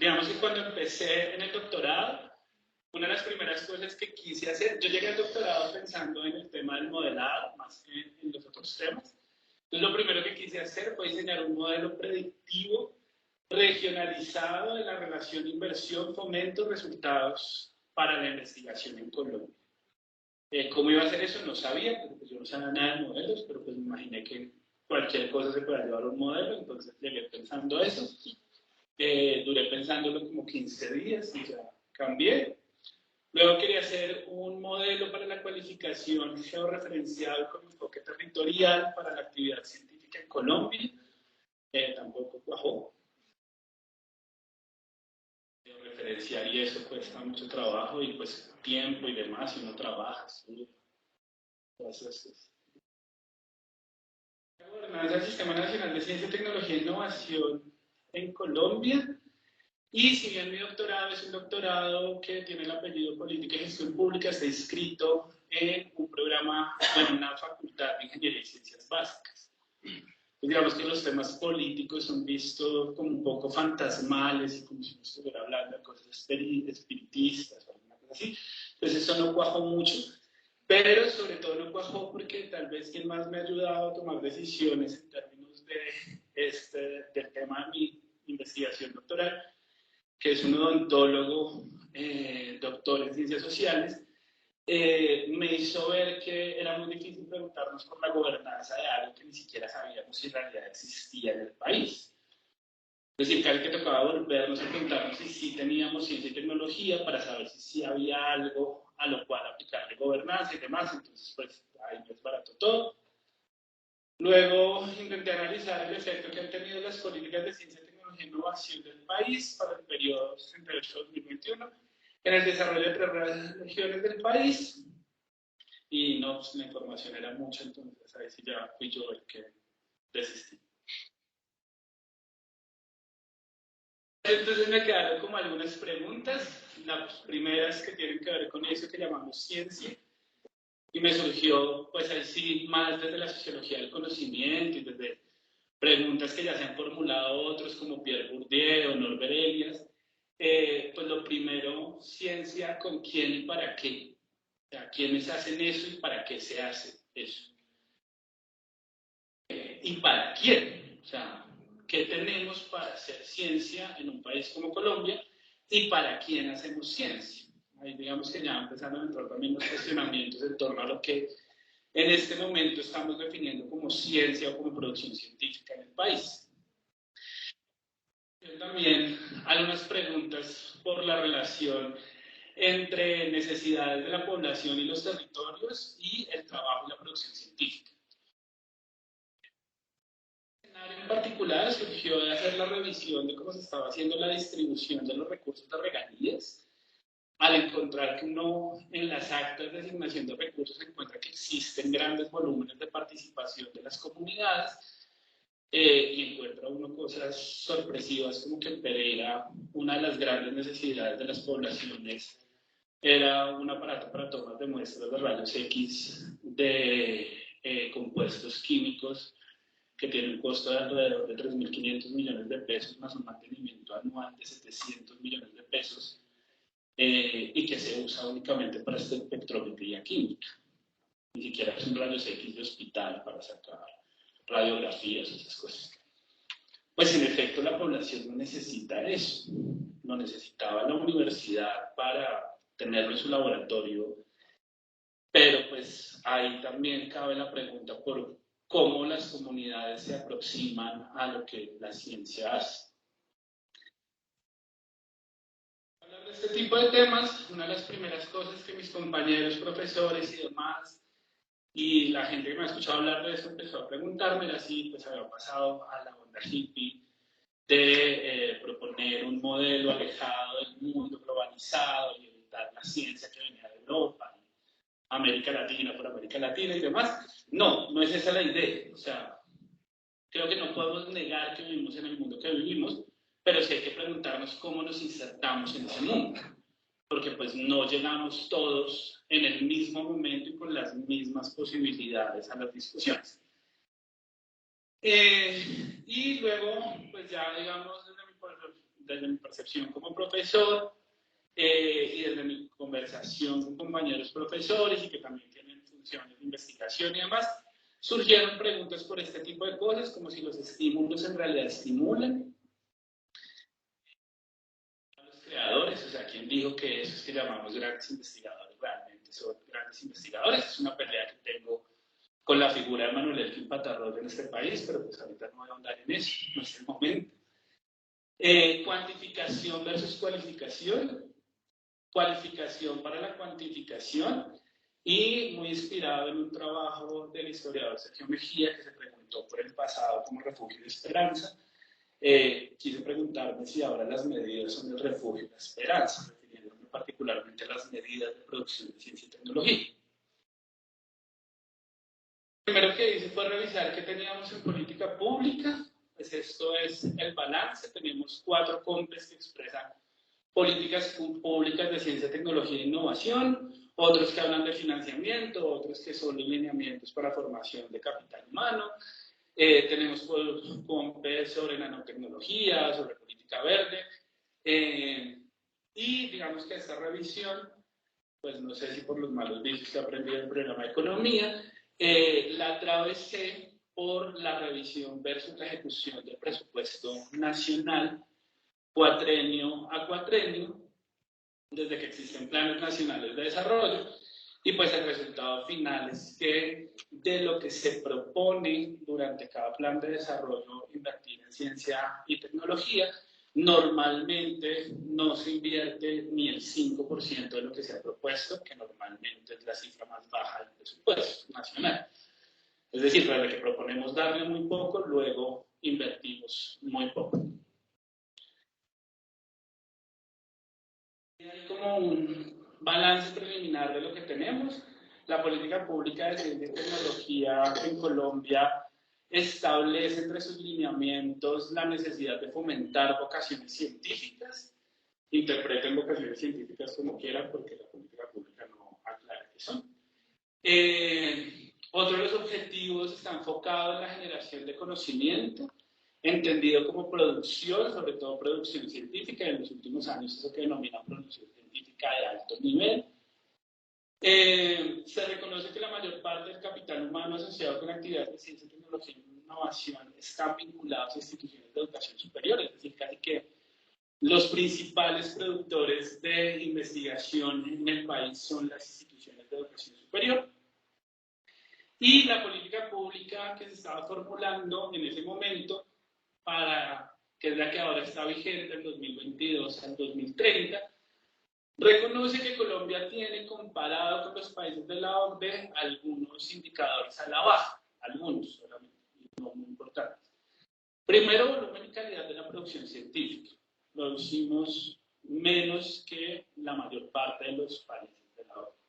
digamos que cuando empecé en el doctorado, una de las primeras cosas que quise hacer, yo llegué al doctorado pensando en el tema del modelado, más que en los otros temas. Entonces, lo primero que quise hacer fue diseñar un modelo predictivo regionalizado de la relación inversión-fomento-resultados para la investigación en Colombia. ¿Cómo iba a hacer eso? No sabía, porque pues yo no sabía nada de modelos, pero pues me imaginé que cualquier cosa se pueda llevar a un modelo, entonces llegué pensando eso. Duré pensándolo como 15 días y ya cambié. Luego quería hacer un modelo para la cualificación georreferencial con enfoque territorial para la actividad científica en Colombia. Tampoco cuajó. Georreferenciar y eso cuesta mucho trabajo y pues tiempo y demás, y uno trabaja, estudia. Entonces, la gobernanza del Sistema Nacional de Ciencia, Tecnología e Innovación en Colombia. Y si bien mi doctorado es un doctorado que tiene el apellido Política y Gestión Pública, está inscrito en un programa, en una facultad de Ingeniería y Ciencias Básicas. Entonces, digamos que los temas políticos son vistos como un poco fantasmales y como si no estuviera hablando de cosas espiritistas o alguna cosa así. Entonces eso no cuajó mucho, pero sobre todo no cuajó porque tal vez quien más me ha ayudado a tomar decisiones en términos del tema de mi investigación doctoral, que es un odontólogo, doctor en ciencias sociales, me hizo ver que era muy difícil preguntarnos por la gobernanza de algo que ni siquiera sabíamos si en realidad existía en el país. Es decir, casi que tocaba volvernos a preguntarnos si sí teníamos ciencia y tecnología para saber si sí había algo a lo cual aplicarle gobernanza y demás. Entonces, pues ahí me desbarató todo. Luego intenté analizar el efecto que han tenido las políticas de ciencia, tecnología e innovación del país para el periodo 68-2021 en el desarrollo de 3 regiones del país. Y no, pues la información era mucha, entonces ahí sí ya fui yo el que desistí. Entonces me quedaron como algunas preguntas. Las primeras que tienen que ver con eso que llamamos ciencia. Y me surgió, pues ahí sí, más desde la sociología del conocimiento y desde preguntas que ya se han formulado otros como Pierre Bourdieu o Norbert Elias. Pues lo primero, ciencia, ¿con quién y para qué? O sea, ¿quiénes hacen eso y para qué se hace eso? ¿Y para quién? O sea, ¿qué tenemos para hacer ciencia en un país como Colombia y para quién hacemos ciencia? Ahí digamos que ya empezaron a entrar también los cuestionamientos en torno a lo que en este momento estamos definiendo como ciencia o como producción científica en el país. También algunas preguntas por la relación entre necesidades de la población y los territorios y el trabajo y la producción científica. En particular surgió de hacer la revisión de cómo se estaba haciendo la distribución de los recursos de regalías, al encontrar que uno en las actas de asignación de recursos se encuentra que existen grandes volúmenes de participación de las comunidades, y encuentra uno cosas sorpresivas como que en Pereira una de las grandes necesidades de las poblaciones era un aparato para tomas de muestras de rayos X de compuestos químicos que tiene un costo de alrededor de 3.500 millones de pesos más un mantenimiento anual de 700 millones de pesos, y que se usa únicamente para espectrometría química. Ni siquiera es un rayos X de hospital para sacar radiografías, esas cosas. Pues en efecto la población no necesita eso, no necesitaba la universidad para tenerlo en su laboratorio, pero pues ahí también cabe la pregunta por cómo las comunidades se aproximan a lo que la ciencia hace. Para hablar de este tipo de temas, una de las primeras cosas que mis compañeros, profesores y demás, y la gente que me ha escuchado hablar de eso empezó a preguntarme era si pues había pasado a la onda hippie de proponer un modelo alejado del mundo globalizado y evitar la ciencia que venía de Europa, América Latina por América Latina y demás. No, no es esa la idea. O sea, creo que no podemos negar que vivimos en el mundo que vivimos, pero sí hay que preguntarnos cómo nos insertamos en ese mundo. Porque pues no llegamos todos en el mismo momento y con las mismas posibilidades a las discusiones. Y luego, pues ya digamos, desde desde mi percepción como profesor y desde mi conversación con compañeros profesores y que también tienen funciones de investigación y demás, surgieron preguntas por este tipo de cosas, como si los estímulos en realidad estimulan a los creadores, o sea, ¿quién dijo que esos que llamamos grandes investigadores realmente son grandes investigadores? Es una pelea que tengo con la figura de Manuel Elkin Patarroyo en este país, pero pues ahorita no voy a ahondar en eso, no es el momento. Cuantificación versus cualificación, cualificación para la cuantificación, y muy inspirado en un trabajo del historiador Sergio Mejía, que se preguntó por el pasado como refugio de esperanza. Quise preguntarme si ahora las medidas son el refugio de la esperanza, refiriéndome particularmente a las medidas de producción de ciencia y tecnología. Lo primero que hice fue revisar qué teníamos en política pública. Pues esto es el balance. Tenemos 4 COMPES que expresan políticas públicas de ciencia, tecnología e innovación, otros que hablan de financiamiento, otros que son los lineamientos para formación de capital humano. Tenemos COMPES sobre nanotecnología, sobre política verde, y digamos que esta revisión, pues no sé si por los malos vicios que aprendí en el programa de economía, la atravesé por la revisión versus la ejecución del presupuesto nacional cuatrenio a cuatrenio, desde que existen planes nacionales de desarrollo, y pues el resultado final es que de lo que se propone durante cada plan de desarrollo invertir en ciencia y tecnología, normalmente no se invierte ni el 5% de lo que se ha propuesto, que normalmente es la cifra más baja del presupuesto nacional. Es decir, para lo que proponemos darle muy poco, luego invertimos muy poco. Hay como un balance preliminar de lo que tenemos. La política pública de ciencia y tecnología en Colombia establece entre sus lineamientos la necesidad de fomentar vocaciones científicas. Interpreten vocaciones científicas como quieran, porque la política pública no aclara qué son. Otro de los objetivos está enfocado en la generación de conocimiento, entendido como producción, sobre todo producción científica, en los últimos años eso que denomina producción científica de alto nivel. Se reconoce que la mayor parte del capital humano asociado con actividades de ciencia, tecnología e innovación están vinculados a instituciones de educación superior, es decir, casi que los principales productores de investigación en el país son las instituciones de educación superior. Y la política pública que se estaba formulando en ese momento, que es la que ahora está vigente del 2022 al 2030, reconoce que Colombia tiene, comparado con los países de la OCDE, algunos indicadores a la baja, algunos solamente, no muy importantes. Primero, volumen y calidad de la producción científica. Producimos menos que la mayor parte de los países de la OCDE.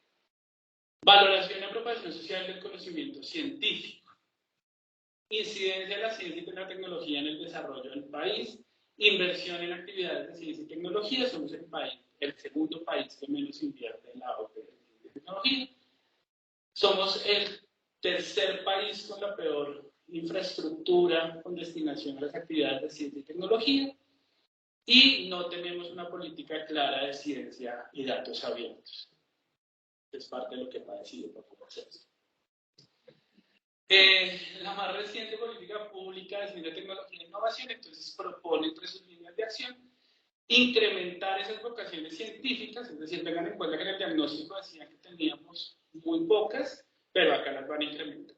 Valoración y apropiación social del conocimiento científico. Incidencia de la ciencia y de la tecnología en el desarrollo del país. Inversión en actividades de ciencia y tecnología. Somos el segundo país que menos invierte en la OCDE de ciencia y tecnología. Somos el tercer país con la peor infraestructura con destinación a las actividades de ciencia y tecnología. Y no tenemos una política clara de ciencia y datos abiertos. Es parte de lo que ha padecido por proceso. La más reciente política pública de ciencia, tecnología e innovación, entonces propone entre sus líneas de acción incrementar esas vocaciones científicas, es decir, tengan en cuenta que en el diagnóstico decían que teníamos muy pocas, pero acá las van a incrementar.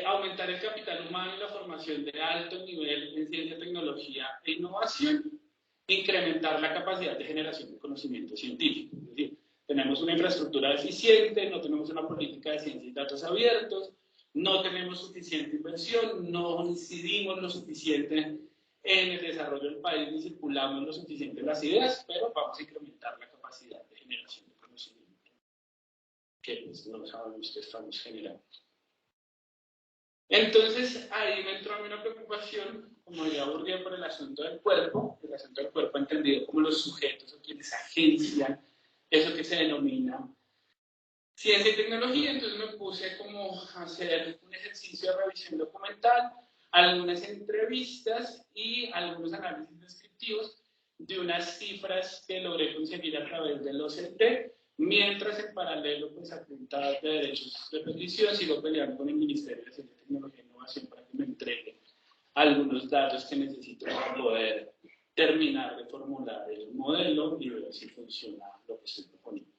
Aumentar el capital humano y la formación de alto nivel en ciencia, tecnología e innovación, incrementar la capacidad de generación de conocimiento científico, es decir, tenemos una infraestructura deficiente, no tenemos una política de ciencia y datos abiertos, no tenemos suficiente inversión, no incidimos lo suficiente en el desarrollo del país, ni circulamos lo suficiente las ideas, pero vamos a incrementar la capacidad de generación de conocimiento, que pues, no sabemos que estamos generando. Entonces, ahí me entró a mí una preocupación, como ya Bourdieu, por el asunto del cuerpo entendido como los sujetos o quienes agencian eso que se denomina ciencia y tecnología. Entonces me puse como a hacer un ejercicio de revisión documental, algunas entrevistas y algunos análisis descriptivos de unas cifras que logré conseguir a través del OCT, mientras en paralelo, pues a punta de derechos de petición, sigo peleando con el Ministerio de Ciencia, Tecnología e Innovación para que me entregue algunos datos que necesito para poder terminar de formular el modelo y ver si funciona lo que estoy proponiendo.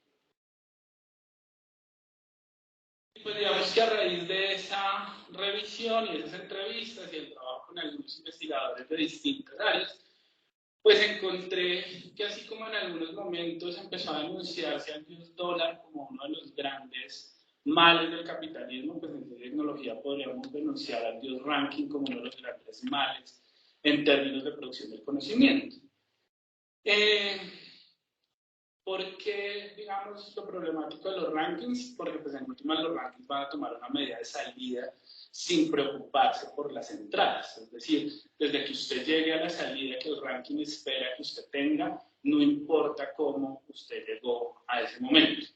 Pues digamos que a raíz de esa revisión y esas entrevistas y el trabajo con algunos investigadores de distintas áreas, pues encontré que así como en algunos momentos empezó a denunciarse al dios dólar como uno de los grandes males del capitalismo, pues en tecnología podríamos denunciar al dios ranking como uno de los grandes males en términos de producción del conocimiento. ¿Por qué, digamos, lo problemático de los rankings? Porque pues en últimas los rankings van a tomar una medida de salida sin preocuparse por las entradas. Es decir, desde que usted llegue a la salida que el ranking espera que usted tenga, no importa cómo usted llegó a ese momento.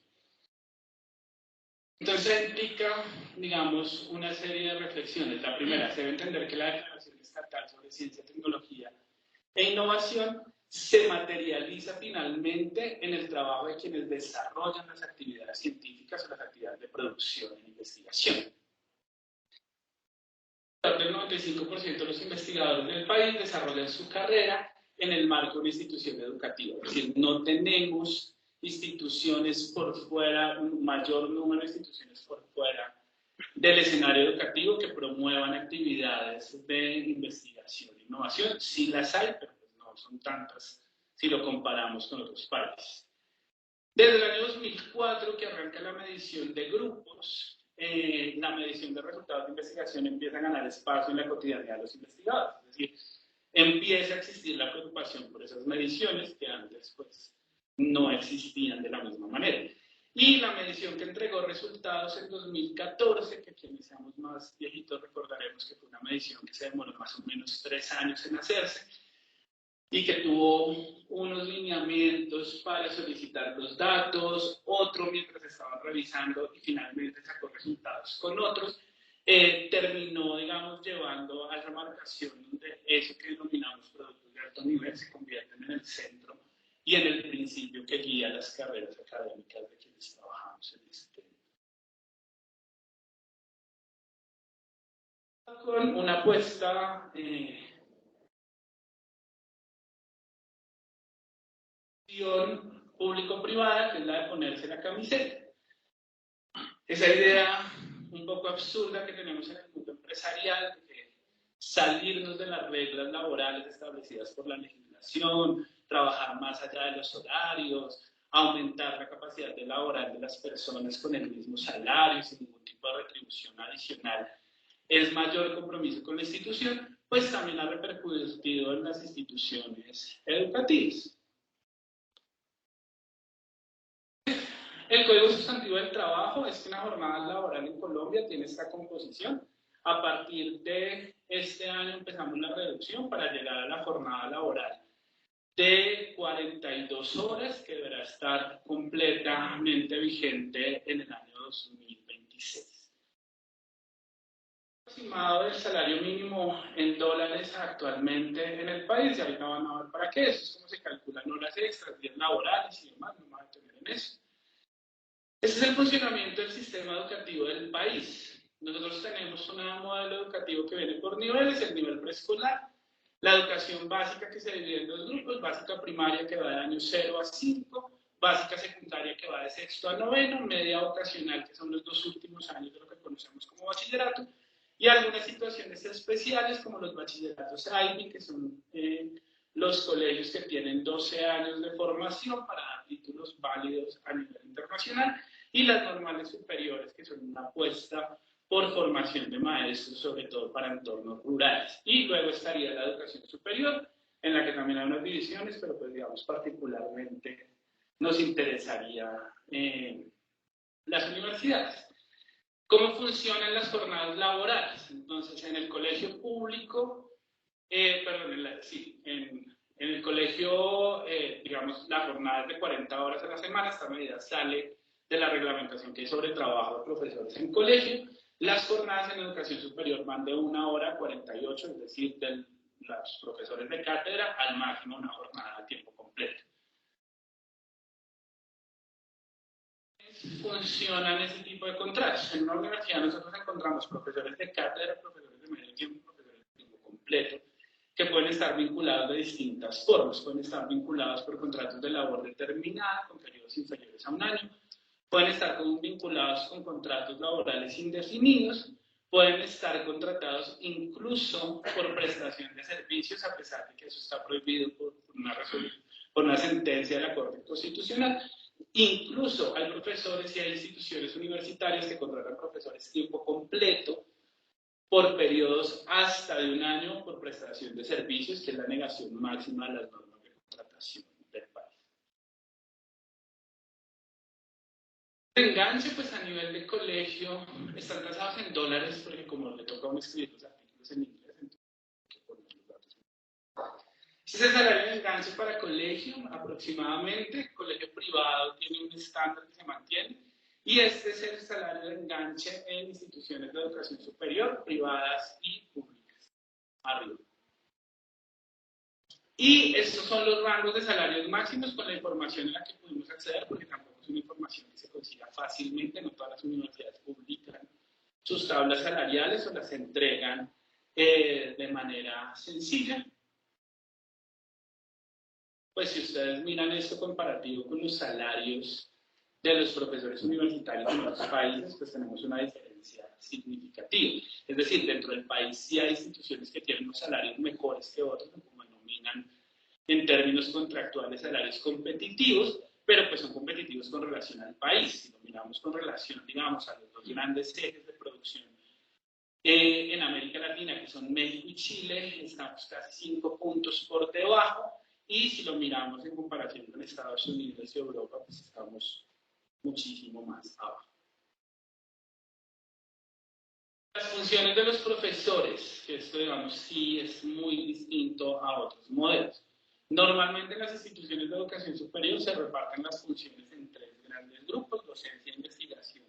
Entonces implica, digamos, una serie de reflexiones. La primera, se debe entender que la Declaración Estatal sobre Ciencia, Tecnología e Innovación se materializa finalmente en el trabajo de quienes desarrollan las actividades científicas o las actividades de producción e investigación. El 95% de los investigadores del país desarrollan su carrera en el marco de una institución educativa. Es decir, no tenemos instituciones por fuera, un mayor número de instituciones por fuera del escenario educativo que promuevan actividades de investigación e innovación. Sí las hay, pero no son tantas si lo comparamos con otros países. Desde el año 2004 que arranca la medición de grupos, la medición de resultados de investigación empieza a ganar espacio en la cotidianidad de los investigadores. Es decir, empieza a existir la preocupación por esas mediciones que antes pues, no existían de la misma manera. Y la medición que entregó resultados en 2014, que quienes seamos más viejitos recordaremos que fue una medición que se demoró más o menos 3 años en hacerse, y que tuvo unos lineamientos para solicitar los datos, otro mientras estaban revisando y finalmente sacó resultados con otros, terminó, digamos, llevando a esa marcación donde eso que denominamos productos de alto nivel se convierten en el centro y en el principio que guía las carreras académicas de quienes trabajamos en este tema. Con una apuesta público-privada, que es la de ponerse la camiseta. Esa idea un poco absurda que tenemos en el mundo empresarial, de salirnos de las reglas laborales establecidas por la legislación, trabajar más allá de los horarios, aumentar la capacidad de laboral de las personas con el mismo salario, sin ningún tipo de retribución adicional, es mayor compromiso con la institución, pues también ha repercutido en las instituciones educativas. El Código Sustantivo del Trabajo es que una jornada laboral en Colombia tiene esta composición. A partir de este año empezamos la reducción para llegar a la jornada laboral de 42 horas, que deberá estar completamente vigente en el año 2026. Aproximado del salario mínimo en dólares actualmente en el país, y ahorita van a ver para qué, eso es cómo se calculan horas extras, días laborales y demás, no me voy a detener en eso. Este es el funcionamiento del sistema educativo del país. Nosotros tenemos un modelo educativo que viene por niveles, el nivel preescolar, la educación básica que se divide en 2 grupos, básica primaria que va de año 0 a 5, básica secundaria que va de 6º a 9º, media vocacional que son los 2 últimos años de lo que conocemos como bachillerato, y algunas situaciones especiales como los bachilleratos IB, que son los colegios que tienen 12 años de formación para dar títulos válidos a nivel internacional, y las normales superiores, que son una apuesta por formación de maestros, sobre todo para entornos rurales. Y luego estaría la educación superior, en la que también hay unas divisiones, pero pues digamos particularmente nos interesaría las universidades. ¿Cómo funcionan las jornadas laborales? Entonces, en el colegio público, en el colegio, digamos, la jornada es de 40 horas a la semana. Esta medida sale de la reglamentación que hay sobre trabajo de profesores en colegio. Las jornadas en educación superior van de 1 hora a 48, es decir, de los profesores de cátedra al máximo una jornada a tiempo completo. Funcionan ese tipo de contratos. En una universidad nosotros encontramos profesores de cátedra, profesores de medio tiempo, profesores de tiempo completo, que pueden estar vinculados de distintas formas. Pueden estar vinculados por contratos de labor determinada con periodos inferiores a 1 año, pueden estar vinculados con contratos laborales indefinidos, pueden estar contratados incluso por prestación de servicios, a pesar de que eso está prohibido por una sentencia de la Corte Constitucional. Incluso hay profesores y hay instituciones universitarias que contratan profesores tiempo completo por periodos hasta de 1 año por prestación de servicios, que es la negación máxima de las normas de contratación del país. El enganche, pues a nivel de colegio, están tasados en dólares, porque como le toca a uno escribir los artículos en inglés, entonces hay que poner los datos. Este es el salario de enganche para colegio, aproximadamente. Colegio privado tiene un estándar que se mantiene. Y este es el salario de enganche en instituciones de educación superior, privadas y públicas. Arriba. Y estos son los rangos de salarios máximos con la información en la que pudimos acceder, porque tampoco es una información que se consiga fácilmente. No todas las universidades publican sus tablas salariales o las entregan de manera sencilla. Pues si ustedes miran esto comparativo con los salarios de los profesores universitarios en otros países, pues tenemos una diferencia significativa. Es decir, dentro del país sí hay instituciones que tienen unos salarios mejores que otros, como denominan en términos contractuales salarios competitivos, pero pues son competitivos con relación al país. Si lo miramos con relación, digamos, a los dos grandes ejes de producción en América Latina, que son México y Chile, estamos casi 5 puntos por debajo, y si lo miramos en comparación con Estados Unidos y Europa, pues estamos muchísimo más abajo. Las funciones de los profesores, que esto digamos sí es muy distinto a otros modelos. Normalmente en las instituciones de educación superior se reparten las funciones en 3 grandes grupos: docencia, investigación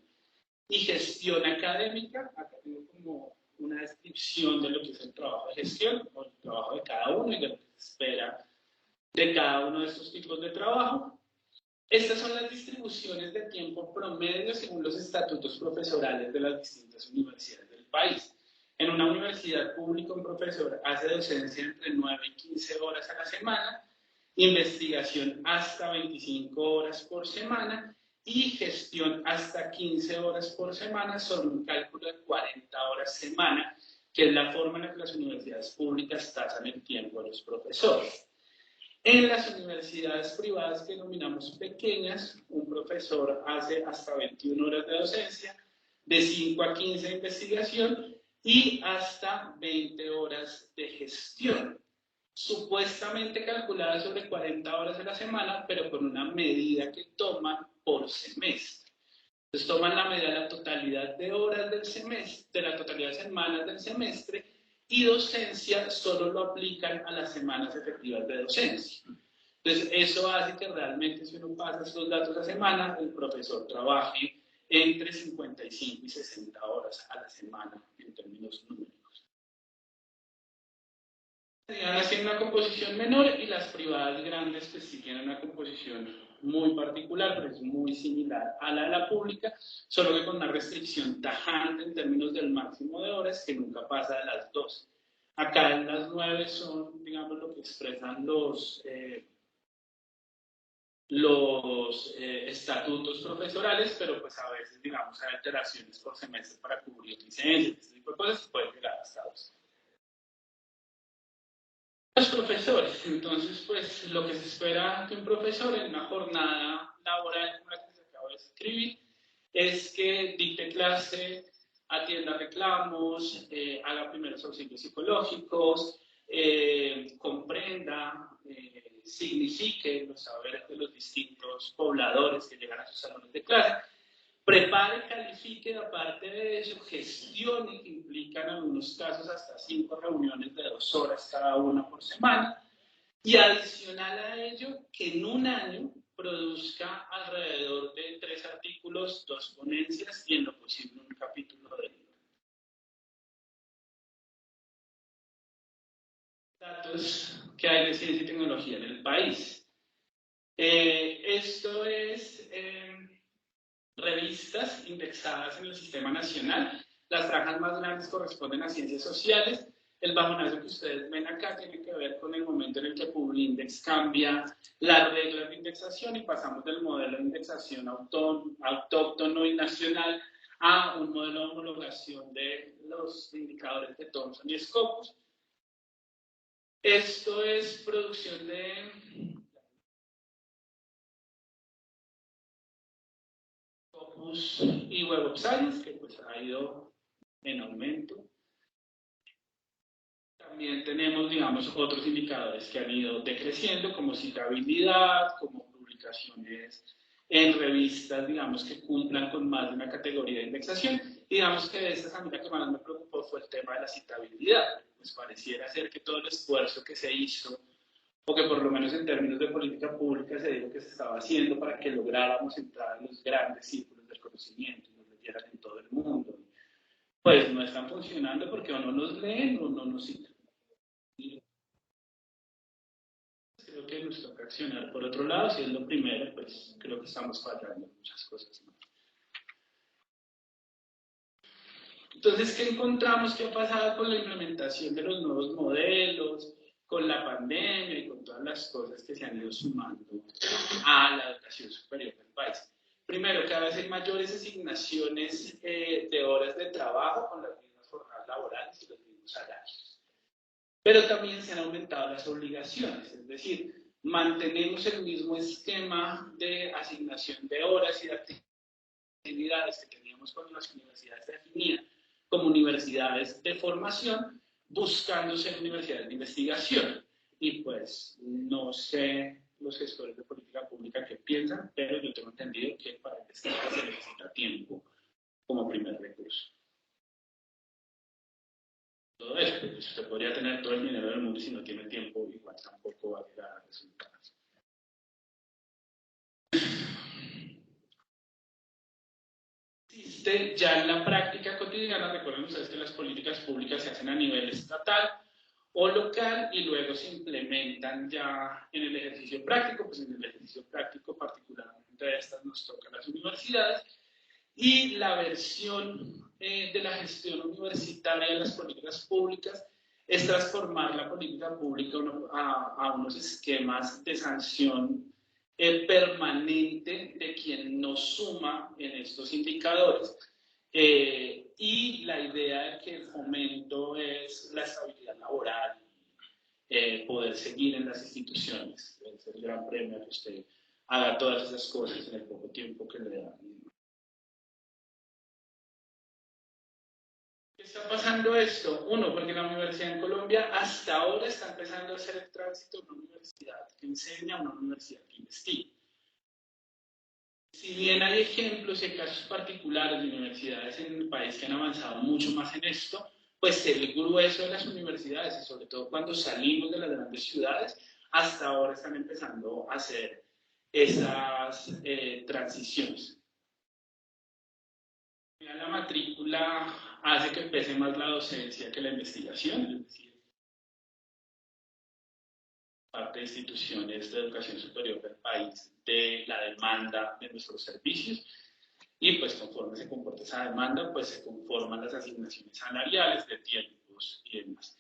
y gestión académica. Acá tengo como una descripción de lo que es el trabajo de gestión, o el trabajo de cada uno y de lo que se espera de cada uno de estos tipos de trabajo. Estas son las distribuciones de tiempo promedio según los estatutos profesorales de las distintas universidades del país. En una universidad pública, un profesor hace docencia entre 9 y 15 horas a la semana, investigación hasta 25 horas por semana y gestión hasta 15 horas por semana, sobre un cálculo de 40 horas semana, que es la forma en la que las universidades públicas tasan el tiempo de los profesores. En las universidades privadas que denominamos pequeñas, un profesor hace hasta 21 horas de docencia, de 5 a 15 de investigación y hasta 20 horas de gestión, supuestamente calculada sobre 40 horas a la semana, pero con una medida que toman por semestre. Entonces toman la medida de la totalidad de horas del semestre, de la totalidad de semanas del semestre, y docencia solo lo aplican a las semanas efectivas de docencia. Entonces, eso hace que realmente, si uno pasa estos datos a semana, el profesor trabaje entre 55 y 60 horas a la semana en términos numéricos. Las tienen una composición menor y las privadas grandes pues sí tienen una composición muy particular, pero es muy similar a la de la pública, solo que con una restricción tajante en términos del máximo de horas, que nunca pasa de las 12. Acá en las 9 son, digamos, lo que expresan los estatutos profesorales, pero pues a veces, digamos, hay alteraciones por semestre para cubrir licencias, este tipo de cosas, pueden llegar hasta 12. Los profesores, entonces, pues lo que se espera de un profesor en una jornada laboral como la que se acaba de escribir es que dicte clase, atienda reclamos, haga primeros auxilios psicológicos, comprenda, signifique los saberes de los distintos pobladores que llegan a sus salones de clase, prepare, califique, aparte de eso, gestione, que implican en algunos casos hasta 5 reuniones de 2 horas cada una por semana, y adicional a ello, que en un año produzca alrededor de 3 artículos, 2 ponencias y en lo posible un capítulo de libro. que hay de ciencia y tecnología en el país. Esto es revistas indexadas en el sistema nacional. Las franjas más grandes corresponden a ciencias sociales. El bajonazo que ustedes ven acá tiene que ver con el momento en el que Publindex cambia las reglas de indexación y pasamos del modelo de indexación autóctono y nacional a un modelo de homologación de los indicadores de Thomson y Scopus. Esto es producción de Scopus y Web of Science, que pues ha ido en aumento. También tenemos, digamos, otros indicadores que han ido decreciendo, como citabilidad, como publicaciones en revistas, digamos, que cumplan con más de una categoría de indexación. Digamos que de estas a mí la que más me preocupó fue el tema de la citabilidad. Pues pareciera ser que todo el esfuerzo que se hizo, o que por lo menos en términos de política pública se dijo que se estaba haciendo para que lográramos entrar en los grandes círculos del conocimiento y nos leyeran en todo el mundo, pues no están funcionando porque o no nos leen o no nos citan. Creo que nos toca accionar por otro lado, si es lo primero, pues creo que estamos fallando en muchas cosas, ¿no? Entonces, ¿qué encontramos que ha pasado con la implementación de los nuevos modelos, con la pandemia y con todas las cosas que se han ido sumando a la educación superior del país? Primero, cada vez hay mayores asignaciones de horas de trabajo con las mismas jornadas laborales y los mismos salarios. Pero también se han aumentado las obligaciones, es decir, mantenemos el mismo esquema de asignación de horas y de actividades que teníamos cuando las universidades se definían como universidades de formación, buscando ser universidades de investigación. Y pues no sé los gestores de política pública qué piensan, pero yo tengo entendido que para investigar se necesita tiempo como primer recurso. Todo esto, pues usted podría tener todo el dinero del mundo y si no tiene tiempo, igual tampoco va a llegar a resultados. Existe ya en la práctica cotidiana, recuerden ustedes que las políticas públicas se hacen a nivel estatal o local y luego se implementan ya en el ejercicio práctico, pues en el ejercicio práctico particularmente de estas nos toca a las universidades, y la versión de la gestión universitaria de las políticas públicas es transformar la política pública a unos esquemas de sanción permanente de quien no suma en estos indicadores. Y la idea de que el fomento es la estabilidad laboral, poder seguir en las instituciones. Es el gran premio que usted haga todas esas cosas en el poco tiempo que le dan. ¿Qué está pasando esto? Uno, porque la universidad en Colombia hasta ahora está empezando a hacer el tránsito de una universidad que enseña a una universidad que investiga. Si bien hay ejemplos y casos particulares de universidades en el país que han avanzado mucho más en esto, pues el grueso de las universidades, y sobre todo cuando salimos de las grandes ciudades, hasta ahora están empezando a hacer esas transiciones. La matrícula hace que pese más la docencia que la investigación, es decir, parte de instituciones de educación superior del país de la demanda de nuestros servicios y pues conforme se comporta esa demanda, pues se conforman las asignaciones salariales de tiempos y demás.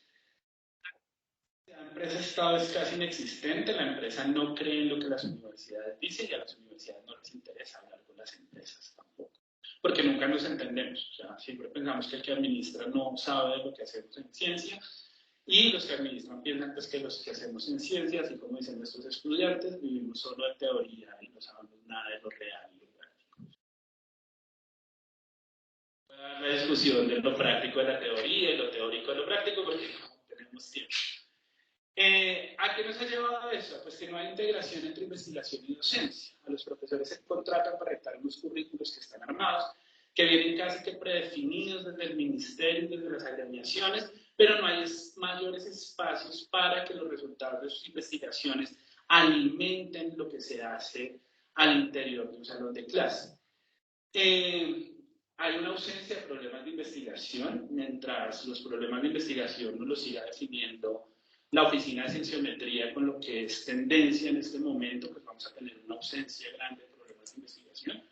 La empresa Estado es casi inexistente, la empresa no cree en lo que las universidades dicen y a las universidades no les interesa hablar con las empresas tampoco, porque nunca nos entendemos, o sea, siempre pensamos que el que administra no sabe de lo que hacemos en ciencia y los que administran piensan pues, que los que hacemos en ciencia, así como dicen nuestros estudiantes, vivimos solo de teoría y no sabemos nada de lo real y lo práctico. La discusión de lo práctico de la teoría y lo teórico de lo práctico porque no tenemos tiempo. ¿A qué nos ha llevado eso? Pues que no hay integración entre investigación y docencia. A los profesores se contratan para dictar unos currículos que están armados, que vienen casi que predefinidos desde el ministerio, desde las agremiaciones, pero no hay mayores espacios para que los resultados de sus investigaciones alimenten lo que se hace al interior de un salón de clase. Hay una ausencia de problemas de investigación, mientras los problemas de investigación no los siga definiendo la oficina de cienciometría con lo que es tendencia en este momento, pues vamos a tener una ausencia grande de problemas de investigación,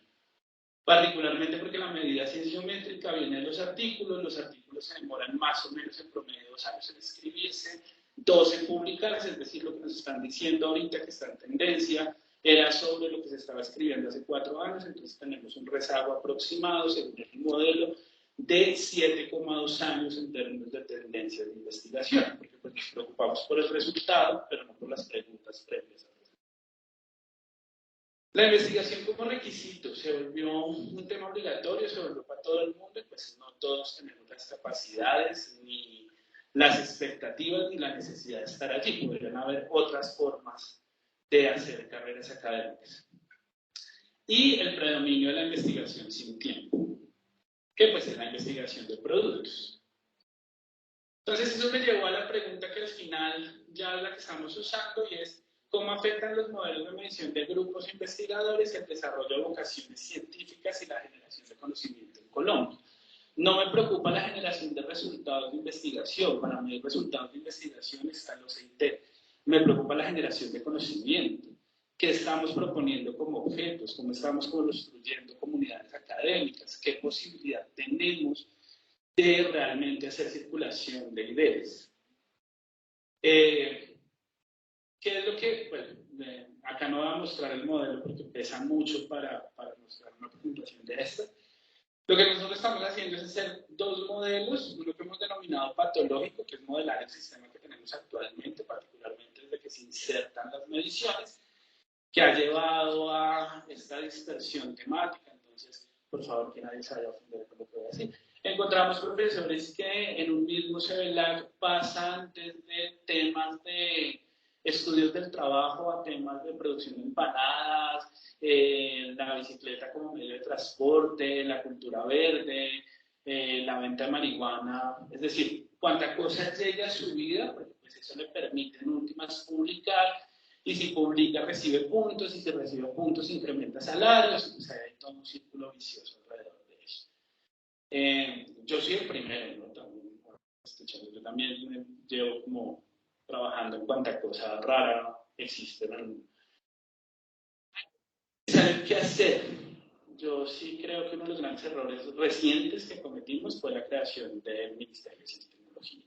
particularmente porque la medida cienciométrica viene de los artículos se demoran más o menos en promedio 2 años en escribirse, 12 en publicarse, es decir, lo que nos están diciendo ahorita que está en tendencia era sobre lo que se estaba escribiendo hace 4 años, entonces tenemos un rezago aproximado, según el modelo, de 7,2 años en términos de tendencia de investigación, porque pues, nos preocupamos por el resultado, pero no por las preguntas previas. La investigación como requisito se volvió un tema obligatorio, se volvió para todo el mundo, y pues no todos tenemos las capacidades, ni las expectativas, ni la necesidad de estar allí. Podrían haber otras formas de hacer carreras académicas. Y el predominio de la investigación sin tiempo, que pues es la investigación de productos. Entonces eso me llevó a la pregunta que al final ya es la que estamos usando, y es cómo afectan los modelos de medición de grupos investigadores el desarrollo de vocaciones científicas y la generación de conocimiento en Colombia. No me preocupa la generación de resultados de investigación, para mí los resultados de investigación están los EIT. Me preocupa la generación de conocimiento, qué estamos proponiendo como objetos, cómo estamos construyendo comunidades académicas, qué posibilidad tenemos de realmente hacer circulación de ideas. ¿Qué es lo que, bueno, acá no voy a mostrar el modelo porque pesa mucho para mostrar una presentación de esta. Lo que nosotros estamos haciendo es hacer 2 modelos, uno que hemos denominado patológico, que es modelar el sistema que tenemos actualmente, particularmente desde que se insertan las mediciones, que ha llevado a esta dispersión temática. Entonces, por favor, que nadie se vaya a ofender con lo que voy a decir. Encontramos profesores que en un mismo CELAC pasan desde temas de estudios del trabajo a temas de producción de empanadas, la bicicleta como medio de transporte, la cultura verde, la venta de marihuana, es decir, cuánta cosa llega a su vida, porque pues eso le permite en últimas publicar, y si publica recibe puntos, y si recibe puntos incrementa salarios, pues hay todo un círculo vicioso alrededor de eso. Yo soy el primero, ¿no? Yo también llevo como trabajando en cuánta cosa rara existe en el mundo. ¿Saber qué hacer? Yo sí creo que uno de los grandes errores recientes que cometimos fue la creación del Ministerio de Ciencia y Tecnología.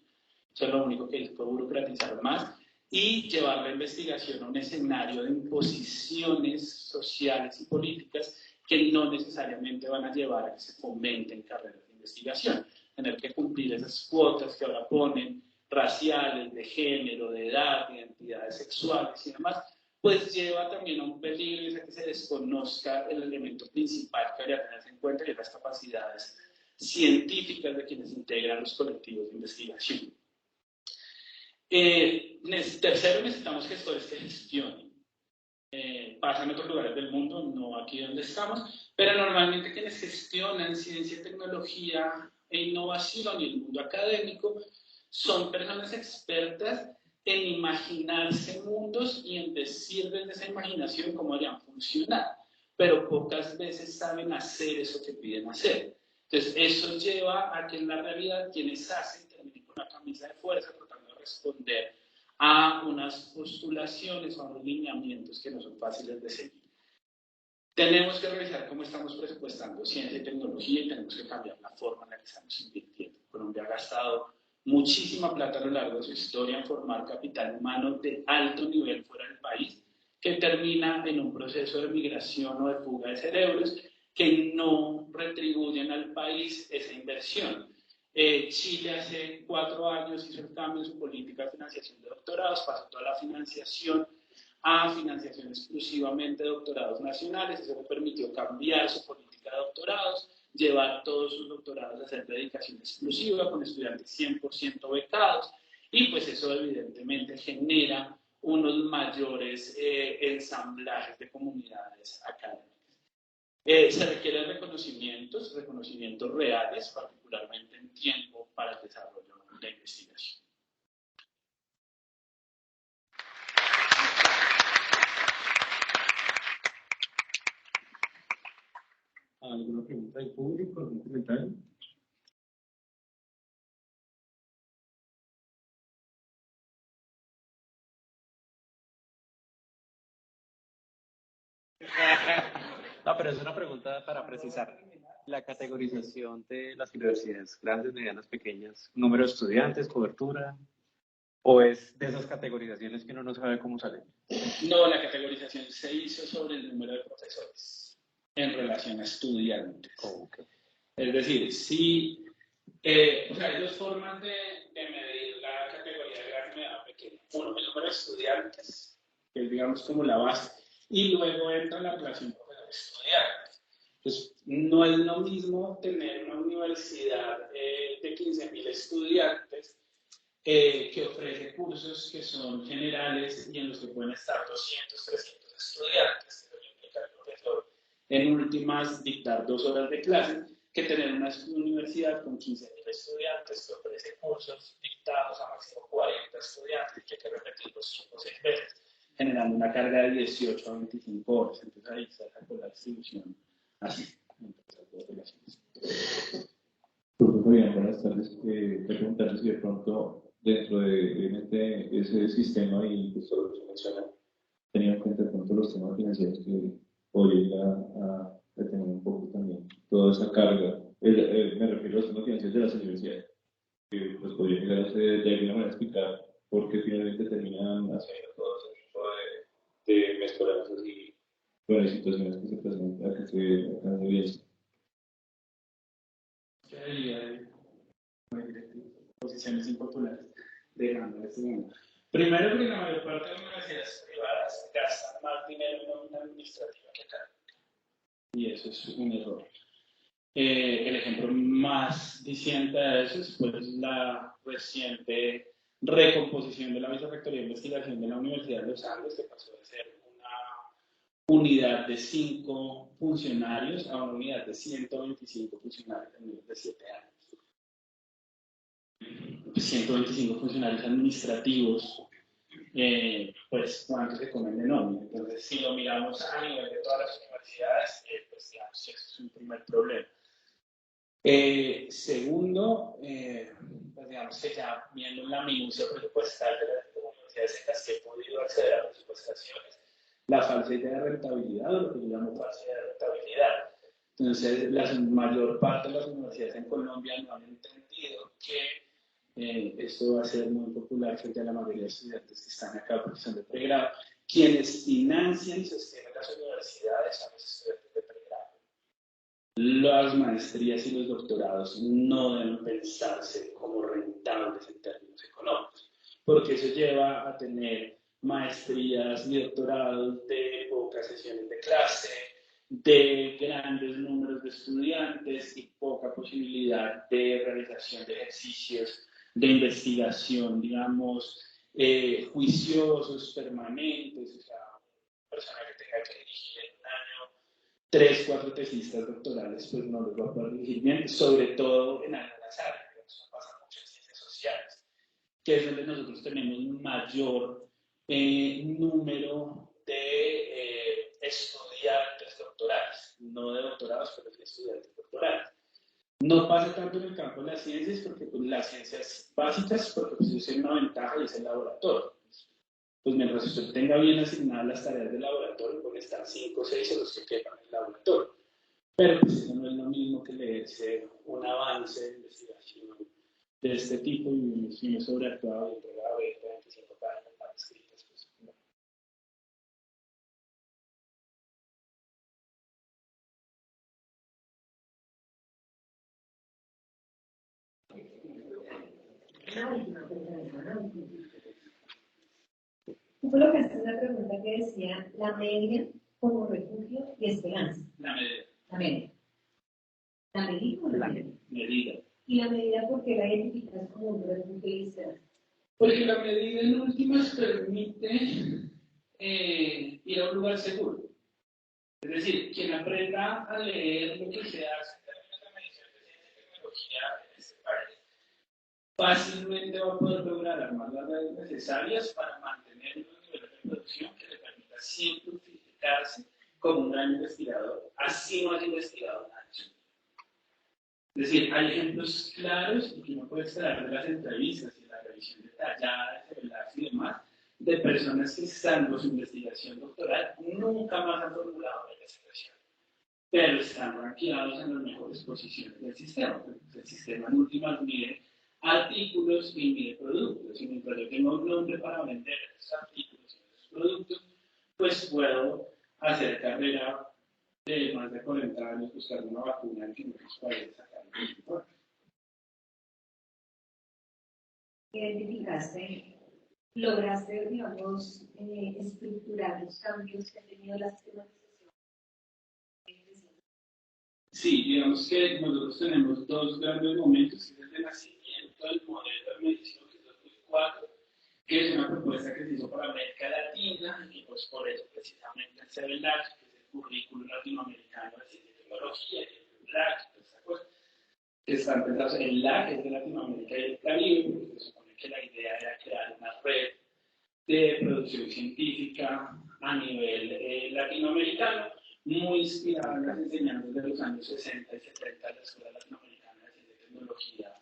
Eso es lo único que hizo, fue burocratizar más y llevar la investigación a un escenario de imposiciones sociales y políticas que no necesariamente van a llevar a que se fomenten carreras de investigación. Tener que cumplir esas cuotas que ahora ponen, raciales, de género, de edad, de identidades sexuales y demás, pues lleva también a un peligro, y es que se desconozca el elemento principal que habría que tenerse en cuenta, y es las capacidades científicas de quienes integran los colectivos de investigación. Tercero, necesitamos gestores que gestionen. Pasa en otros lugares del mundo, no aquí donde estamos, pero normalmente quienes gestionan ciencia, tecnología e innovación y el mundo académico son personas expertas en imaginarse mundos y en decir desde esa imaginación cómo harían funcionar, pero pocas veces saben hacer eso que piden hacer. Entonces, eso lleva a que en la realidad quienes hacen terminen con una camisa de fuerza tratando de responder a unas postulaciones, a unos lineamientos que no son fáciles de seguir. Tenemos que revisar cómo estamos presupuestando ciencia y tecnología, y tenemos que cambiar la forma en la que estamos invirtiendo. Colombia ha gastado muchísima plata a lo largo de su historia en formar capital humano de alto nivel fuera del país, que termina en un proceso de migración o de fuga de cerebros que no retribuyen al país esa inversión. Chile hace 4 años hizo el cambio en su política de financiación de doctorados, pasó toda la financiación a financiación exclusivamente de doctorados nacionales. Eso le permitió cambiar su política de doctorados, llevar todos sus doctorados a hacer dedicación exclusiva con estudiantes 100% becados, y pues eso evidentemente genera unos mayores ensamblajes de comunidades académicas. Se requieren reconocimientos reales, particularmente en tiempo para el desarrollo de la investigación. ¿Alguna pregunta del público? ¿Algún comentario? No, pero es una pregunta para precisar. La categorización de las universidades grandes, medianas, pequeñas, número de estudiantes, cobertura, o es de esas categorizaciones que uno no sabe cómo salen. No, la categorización se hizo sobre el número de profesores en relación a estudiantes. Okay. Es decir, si, o sea, hay dos formas de medir la categoría de grande, mediana, pequeña. Uno, el número de estudiantes, que es, digamos, como la base, y luego entra la relación profesor-estudiante. Entonces, no es lo mismo tener una universidad de 15.000 estudiantes que ofrece cursos que son generales y en los que pueden estar 200, 300 estudiantes, que implica el profesor en últimas dictar 2 horas de clase, que tener una universidad con 15.000 estudiantes que ofrece cursos dictados a máximo 40 estudiantes que hay que repetirlos 5 o 6 veces, generando una carga de 18 a 25 horas. Entonces ahí se sacó la distribución así, entre las dos relaciones. Profesor Fabián, buenas tardes. Te preguntarle si de pronto dentro de ese sistema y pues todo lo que menciona, tenía en cuenta de pronto los temas financieros que podría a tener un poco también toda esa carga. Me refiero a los temas financieros de las universidades, que pues podría llegar a ser de alguna manera explicar por qué finalmente terminan haciendo todo ese tipo de mezcolanzas y bueno, situaciones que se presentan, que se evidencian. Posiciones impopulares de gama en este momento. Primero, porque la mayor parte de las universidades privadas gastan más dinero en nómina administrativa que académica. Y eso es un error. El ejemplo más diciente de eso es pues, la reciente recomposición de la Vicerrectoría de Investigación de la Universidad de los Andes, que pasó de ser una unidad de 5 funcionarios a una unidad de 125 funcionarios en menos de 7 años. 125 funcionarios administrativos, pues cuánto se comen de nómina. Entonces, si lo miramos a nivel de todas las universidades, pues digamos, eso es un primer problema. Segundo, pues digamos que ya viendo la minucia presupuestal de las universidades en las que he podido acceder a presupuestaciones, la falsa idea de rentabilidad, o lo que yo llamo falsa idea de rentabilidad. Entonces, la mayor parte de las universidades en Colombia no han entendido que esto va a ser muy popular frente a la mayoría de estudiantes que están acá porque son de pregrado. Quienes financian y sostienen las universidades son los estudiantes de pregrado. Las maestrías y los doctorados no deben pensarse como rentables en términos económicos, porque eso lleva a tener maestrías y doctorados de pocas sesiones de clase, de grandes números de estudiantes y poca posibilidad de realización de ejercicios de investigación, digamos, juiciosos, permanentes, o sea, una persona que tenga que dirigir en un año 3, 4 tesistas doctorales, pues no los va a poder dirigir bien, sobre todo en algunas áreas, eso pasa mucho en ciencias sociales, que es donde nosotros tenemos mayor número de estudiantes doctorales, no de doctorados, pero de estudiantes doctorales. No pasa tanto en el campo de las ciencias, porque pues, las ciencias básicas, porque pues, eso es una ventaja y es el laboratorio. Pues mientras usted tenga bien asignadas las tareas del laboratorio, pueden estar 5 o 6 o los que quepan en el laboratorio. Pero pues eso no es lo mismo que leerse un avance de investigación de este tipo y si uno sobreactuado y entregado 20, 25 páginas mal escritas. Pues, no. Tú colocaste una pregunta que decía la media como refugio y esperanza. La medida. La media. ¿La medida o la media? Medida. ¿Y la medida por qué la identificas como un refugio y esperanza? Porque la medida en últimas permite ir a un lugar seguro. Es decir, quien aprenda a leer lo que se hace en términos de medición de ciencia y tecnología en este país, fácilmente va a poder lograr armar las redes necesarias para mantener unos niveles de producción que le permita siempre justificarse como un gran investigador, así no haya investigado nada. Es decir, hay ejemplos claros y que uno puede extraer de las entrevistas y la revisión detallada de enlace y demás, de personas que están en su investigación doctoral nunca más han formulado pero están rankeados en las mejores posiciones del sistema. El sistema en últimas mide artículos y mide productos. Y mientras yo tengo un nombre para vender esos artículos y esos productos, pues puedo hacer carrera de más de 40 años buscando una vacuna que no nos puede sacar el tiempo. Identificaste, lograste, digamos, estructurar los cambios que ha tenido la sistematización. Sí, digamos que nosotros tenemos dos grandes momentos, que es el de nacimiento del modelo de medición, que es el 2004, que es una propuesta que se hizo para América Latina, y pues por eso precisamente el CEBELAC, que es el currículo latinoamericano de ciencia y tecnología, y el LAC, toda esa cosa, que están pensados en LAC, que es de Latinoamérica y el Caribe, porque se supone que la idea era crear una red de producción científica a nivel latinoamericano, muy inspirada en las enseñanzas de los años 60 y 70 de la Escuela Latinoamericana de Ciencia y Tecnología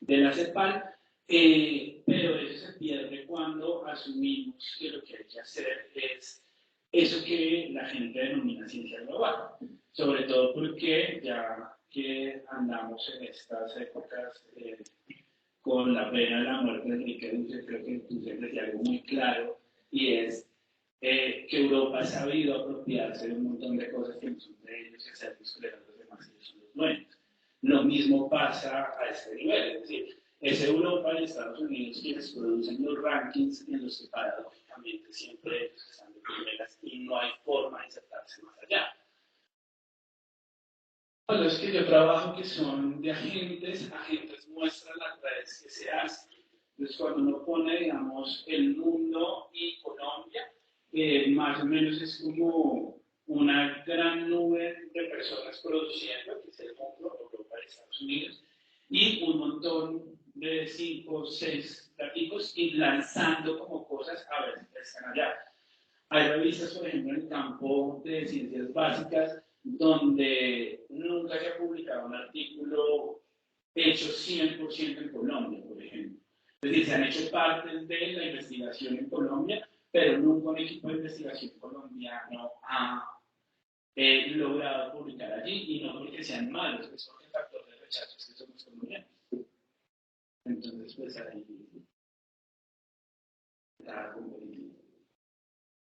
de la CEPAL, pero eso se pierde cuando asumimos que lo que hay que hacer es eso que la gente denomina ciencia global, sobre todo porque ya que andamos en estas épocas con la pena de la muerte de Enrique Duque, creo que Duque decía algo muy claro, y es que Europa ha sabido apropiarse de un montón de cosas que no son de ellos y hacerlos creer a los demás y ellos son los dueños. Lo mismo pasa a este nivel, es decir, es Europa y Estados Unidos quienes producen los rankings en los que paradójicamente siempre ellos están de primeras y no hay forma de saltarse más allá. Los que yo trabajo que son de agentes muestran las redes que se hacen. Entonces, cuando uno pone, digamos, el mundo y Colombia, más o menos es como una gran nube de personas produciendo, que es el mundo, Europa y Estados Unidos, y un montón de 5 o 6 gráficos y lanzando como cosas a ver si están allá. Hay revistas, por ejemplo, en el campo de ciencias básicas, donde nunca se ha publicado un artículo hecho 100% en Colombia, por ejemplo. Es decir, se han hecho partes de la investigación en Colombia, pero nunca un equipo de investigación colombiano ha logrado publicar allí, y no porque sean malos, es porque el factor de rechazo es que somos colombianos. Entonces, pues ahí está competitivo.